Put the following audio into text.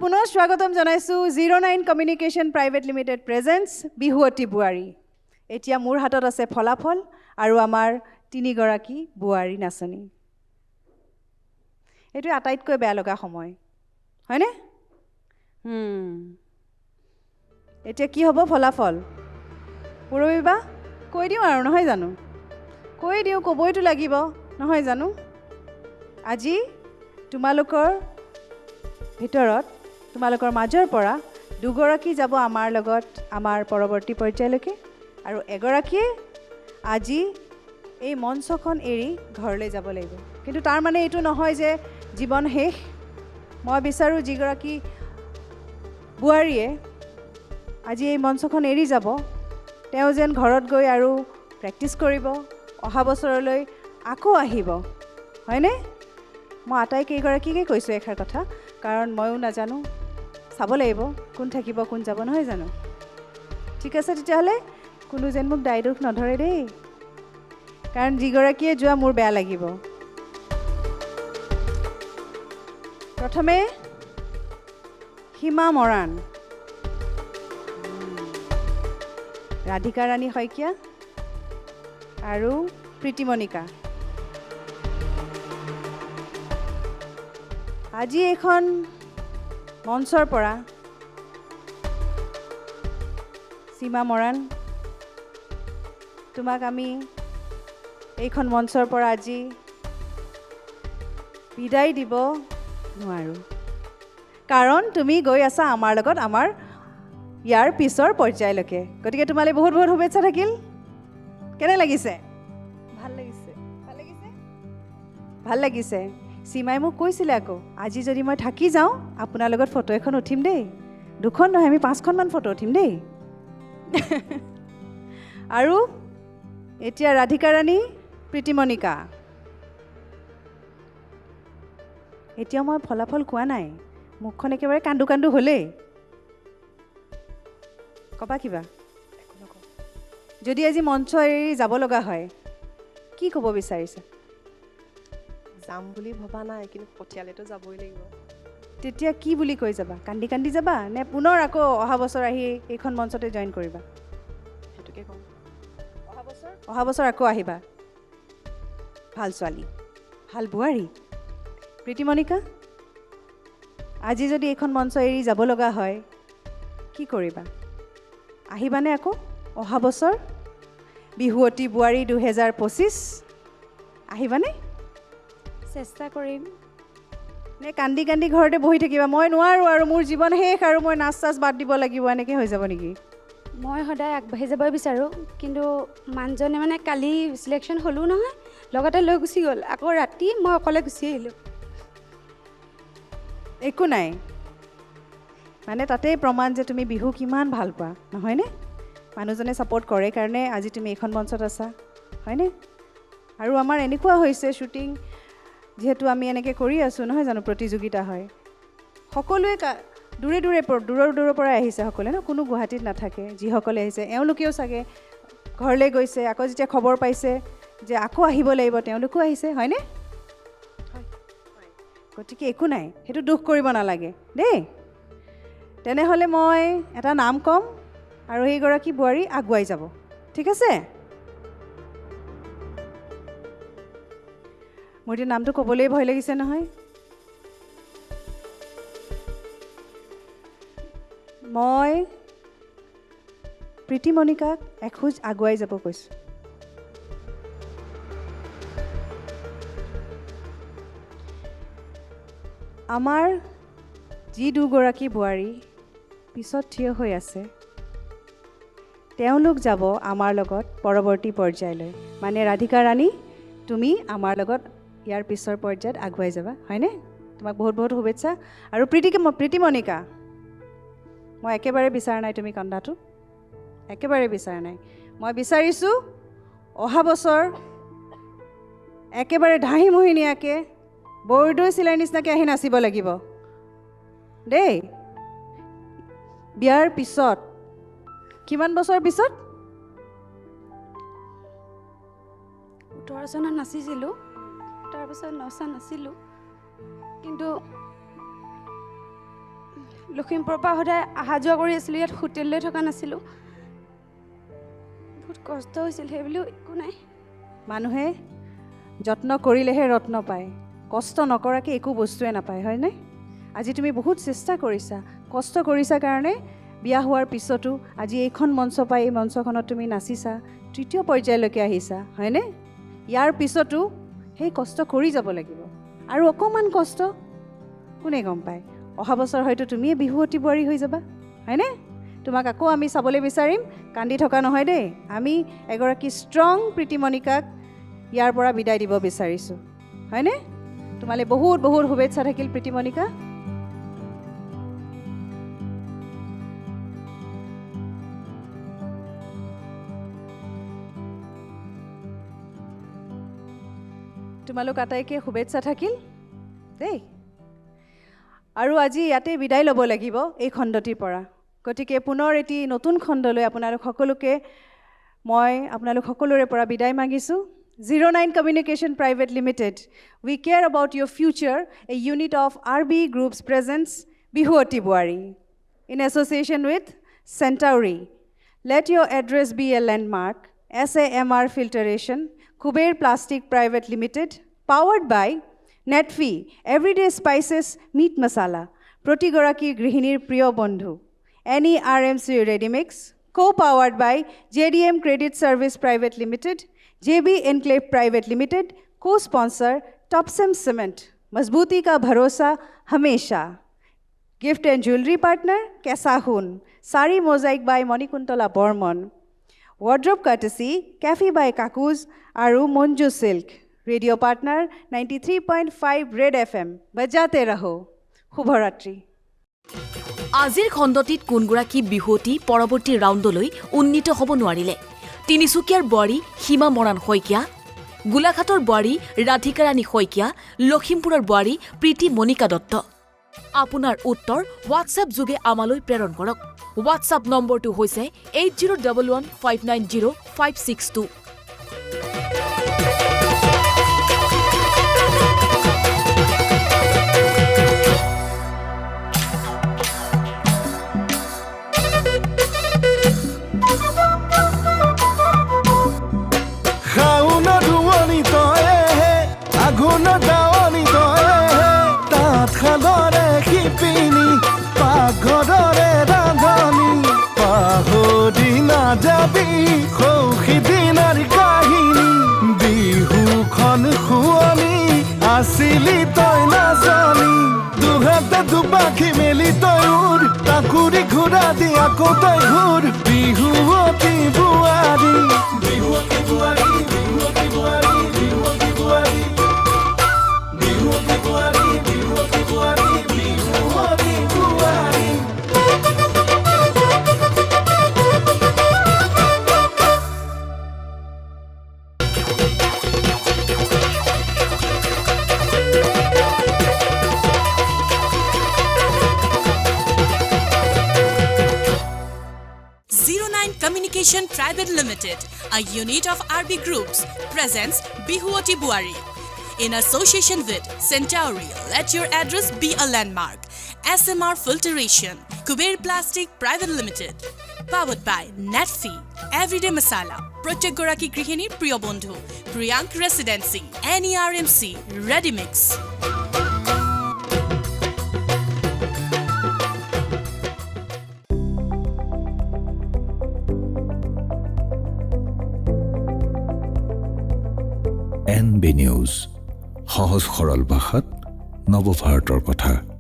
পুনৰ স্বাগতম জনাইছোঁ 09 কমিউনিকেশ্যন প্ৰাইভেট লিমিটেড প্ৰেজেন্টছ বিহুৱতী বোৱাৰী। এতিয়া মোৰ হাতত আছে ফলাফল আৰু আমাৰ তিনিগৰাকী বোৱাৰী নাচনী। এইটো আটাইতকৈ বেয়া লগা সময় হয়নে? এতিয়া কি হ'ব ফলাফল? পৰবিবা কৈ দিওঁ আৰু নহয় জানো? কৈ দিওঁ, ক'বইতো লাগিব নহয় জানো? আজি তোমালোকৰ ভিতৰত তোমালোকৰ মাজৰ পৰা দুগৰাকী যাব আমাৰ লগত আমাৰ পৰৱৰ্তী পৰ্যায়লৈকে আৰু এগৰাকীয়ে আজি এই মঞ্চখন এৰি ঘৰলৈ যাব লাগিব। কিন্তু তাৰ মানে এইটো নহয় যে জীৱন শেষ। মই বিচাৰোঁ যিগৰাকী বোৱাৰীয়ে আজি এই মঞ্চখন এৰি যাব তেওঁ যেন ঘৰত গৈ আৰু প্ৰেক্টিছ কৰিব, অহা বছৰলৈ আকৌ আহিব হয়নে? মই আটাইকেইগৰাকীকে কৈছোঁ এষাৰ কথা, কাৰণ ময়ো নাজানো, চাব লাগিব কোন থাকিব কোন যাব নহয় জানো? ঠিক আছে, তেতিয়াহ'লে কোনো যেন মোক দায় দোষ নধৰে দেই, কাৰণ যিগৰাকীয়ে যোৱা মোৰ বেয়া লাগিব। প্ৰথমে সীমা মৰাণ, ৰাধিকা ৰাণী শইকীয়া আৰু প্ৰীতিমণিকা। আজি এইখন মঞ্চৰ পৰা সীমা মৰাণ, তোমাক আমি এইখন মঞ্চৰ পৰা আজি বিদায় দিব নোৱাৰোঁ, কাৰণ তুমি গৈ আছা আমাৰ লগত আমাৰ ইয়াৰ পিছৰ পৰ্যায়লৈকে। গতিকে তোমালৈ বহুত বহুত শুভেচ্ছা থাকিল। কেনে লাগিছে? ভাল লাগিছে, ভাল লাগিছে, ভাল লাগিছে। সীমাই মোক কৈছিলে আকৌ আজি যদি মই থাকি যাওঁ আপোনাৰ লগত ফটো এখন উঠিম দেই। দুখন নহয়, আমি 5খনমান ফটো উঠিম দেই। আৰু এতিয়া ৰাধিকা ৰাণী, প্ৰীতিমণিকা। এতিয়া মই ফলাফল কোৱা নাই, মুখখন একেবাৰে কান্দু কান্দু হ'লেই। ক'বা কিবা? যদি আজি মঞ্চ এৰি যাব লগা হয় কি ক'ব বিচাৰিছা? যাম বুলি ভবা নাই, কিন্তু পঠিয়ালেতো যাবই লাগিব। তেতিয়া কি বুলি কৈ যাবা? কান্দি কান্দি যাবা নে পুনৰ আকৌ অহা বছৰ আহি এইখন মঞ্চতে জইন কৰিবা? সেইটোকে ক'ম। অহা বছৰ আকৌ আহিবা। ভাল ছোৱালী, ভাল বোৱাৰী। প্ৰীতিমণিকা, আজি যদি এইখন মঞ্চ এৰি যাব লগা হয় কি কৰিবা? আহিবানে আকৌ অহা বছৰ বিহুৱতী বোৱাৰী 2025? আহিবানে? চেষ্টা কৰিম। নে কান্দি কান্দি ঘৰতে বহি থাকিবা, মই নোৱাৰোঁ আৰু মোৰ জীৱন শেষ আৰু মই নাচ চাচ বাদ দিব লাগিব, এনেকৈ হৈ যাব নেকি? মই সদায় আগবাঢ়ি যাবই বিচাৰোঁ, কিন্তু মানুহজনে মানে কালি চিলেকশ্যন হ'লোঁ নহয়, লগতে লৈ গুচি গ'ল। আকৌ ৰাতি মই অকলে গুচি আহিলোঁ। একো নাই, মানে তাতেই প্ৰমাণ যে তুমি বিহু কিমান ভাল পোৱা নহয়নে? মানুহজনে ছাপোৰ্ট কৰে কাৰণে আজি তুমি এইখন মঞ্চত আছা হয়নে? আৰু আমাৰ এনেকুৱা হৈছে শ্বুটিং যিহেতু আমি এনেকৈ কৰি আছোঁ নহয় জানো, প্ৰতিযোগিতা হয়, সকলোৱে দূৰৰ দূৰৰ পৰাই আহিছে সকলোৱে ন, কোনো গুৱাহাটীত নাথাকে। যিসকলে আহিছে এওঁলোকেও চাগে ঘৰলৈ গৈছে, আকৌ যেতিয়া খবৰ পাইছে যে আকৌ আহিব লাগিব তেওঁলোকো আহিছে হয়নে? গতিকে একো নাই, সেইটো দুখ কৰিব নালাগে দেই। তেনেহ'লে মই এটা নাম ক'ম আৰু সেইগৰাকী বোৱাৰী আগুৱাই যাব, ঠিক আছে? মোৰ এতিয়া নামটো ক'বলৈ ভয় লাগিছে নহয়। মই প্ৰীতিমণিকাক এখোজ আগুৱাই যাব কৈছোঁ। আমাৰ যি দুগৰাকী বোৱাৰী পিছত থিয় হৈ আছে তেওঁলোক যাব আমাৰ লগত পৰৱৰ্তী পৰ্যায়লৈ। মানে ৰাধিকা ৰাণী, তুমি আমাৰ লগত ইয়াৰ পিছৰ পৰ্যায়ত আগুৱাই যাবা হয়নে? তোমাক বহুত বহুত শুভেচ্ছা। আৰু প্ৰীতিমণিকা, মই একেবাৰে বিচৰা নাই তুমি কন্দাটো, একেবাৰে বিচৰা নাই। মই বিচাৰিছোঁ অহা বছৰ একেবাৰে ধাহিমোহিনীয়াকৈ বৰদৈ চিলাই নিচিনাকৈ আহি নাচিব লাগিব দেই। বিয়াৰ পিছত কিমান বছৰ পিছত? 18 চনত নাচিছিলোঁ, তাৰপিছত নচা নাছিলোঁ, কিন্তু লখিমপুৰৰ পৰা সদায় অহা যোৱা কৰি আছিলোঁ, ইয়াত হোটেল লৈ থকা নাছিলোঁ। বহুত কষ্ট হৈছিল, সেইবুলিও একো নাই। মানুহে যত্ন কৰিলেহে ৰত্ন পায়, কষ্ট নকৰাকৈ একো বস্তুৱে নাপায়, হয়নে? আজি তুমি বহুত চেষ্টা কৰিছা, কষ্ট কৰিছা কাৰণে বিয়া হোৱাৰ পিছতো আজি এইখন মঞ্চ পাই এই মঞ্চখনত তুমি নাচিছা, তৃতীয় পৰ্যায়লৈকে আহিছা, হয়নে? ইয়াৰ পিছতো সেই কষ্ট কৰি যাব লাগিব, আৰু অকণমান কষ্ট কোনে গম পায়, অহা বছৰ হয়তো তুমিয়ে বিহুৱতী বোৱাৰী হৈ যাবা, হয়নে? তোমাক আকৌ আমি চাবলৈ বিচাৰিম, কান্দি থকা নহয় দেই। আমি এগৰাকী ষ্ট্ৰং প্ৰীতিমণিকাক ইয়াৰ পৰা বিদায় দিব বিচাৰিছোঁ, হয়নে? তোমালৈ বহুত বহুত শুভেচ্ছা থাকিল প্ৰীতিমণিকা। তোমালোক আটাইকে শুভেচ্ছা থাকিল দেই। আৰু আজি ইয়াতে বিদায় ল'ব লাগিব এই খণ্ডটিৰ পৰা। গতিকে পুনৰ এটি নতুন খণ্ডলৈ আপোনালোক সকলোৰে পৰা বিদায় মাগিছোঁ। 09 Communication Private Limited, we care about your future, a unit of RB Group's presence, Bihuwati Boari, in association with Centauri. Let your address be a landmark. SAMR Filtration, Kuber Plastic Private Limited, powered by Netfi, Everyday Spices Meat Masala, Protigoraki Grihinir Priyo Bondhu, NERMC Ready Mix, co-powered by JDM Credit Service Private Limited, JB Enclave Private Limited, co-sponsor Topsem Cement, Mazbuti Ka Bharosa Hamesha. Gift and jewelry partner Kesahun, Sari Mosaic by Monikuntola Bormon. Wardrobe courtesy Cafe by Kakuz Aru Monju Silk. Radio partner 93.5 Red FM. Bajate raho. Shubharatri. আজিৰ খণ্ডটিত কোনগৰাকী বিহুৱতী পৰৱৰ্তী ৰাউণ্ডলৈ উন্নীত হ'ব নোৱাৰিলে? তিনিচুকীয়াৰ বোৱাৰী সীমা মৰাণ শইকীয়া, গোলাঘাটৰ বোৱাৰী ৰাধিকা ৰাণী শইকীয়া, লখিমপুৰৰ বোৱাৰী প্ৰীতি মণিকা দত্ত। আপোনাৰ উত্তৰ হোৱাটছএপ যোগে আমালৈ প্ৰেৰণ কৰক। হোৱাটছএপ নম্বৰটো হৈছে 8011590562। যাবি সৌখী দিনাৰ কাহিনী, বিহুখন শুৱনি আছিলি তই নাজানি, দুহাতে দুপাখি মেলি তই উৰ, তাকুৰি ঘূৰা দি আকৌ তই ঘূৰ, বিহুৱতী বোৱাৰী, বিহুৱতী বোৱাৰী, বিহুৱতী বোৱাৰী, বিহুৱতী বোৱাৰী, বিহুৱতী বোৱাৰী, বিহুৱতী বোৱাৰী, বিহুৱতী বোৱাৰী। Communication Private Limited, a unit of RB Groups, presents Bihuwati Boari. In association with Centauri, let your address be a landmark. SMR Filtration, Kuber Plastic Private Limited, powered by Netfi, Everyday Masala, Protigoraki Grihinir Priyo Bondhu, Priyank Residency, NERMC Ready Mix. NB News, সহজ সৰল ভাষাত নৱভাৰতৰ কথা।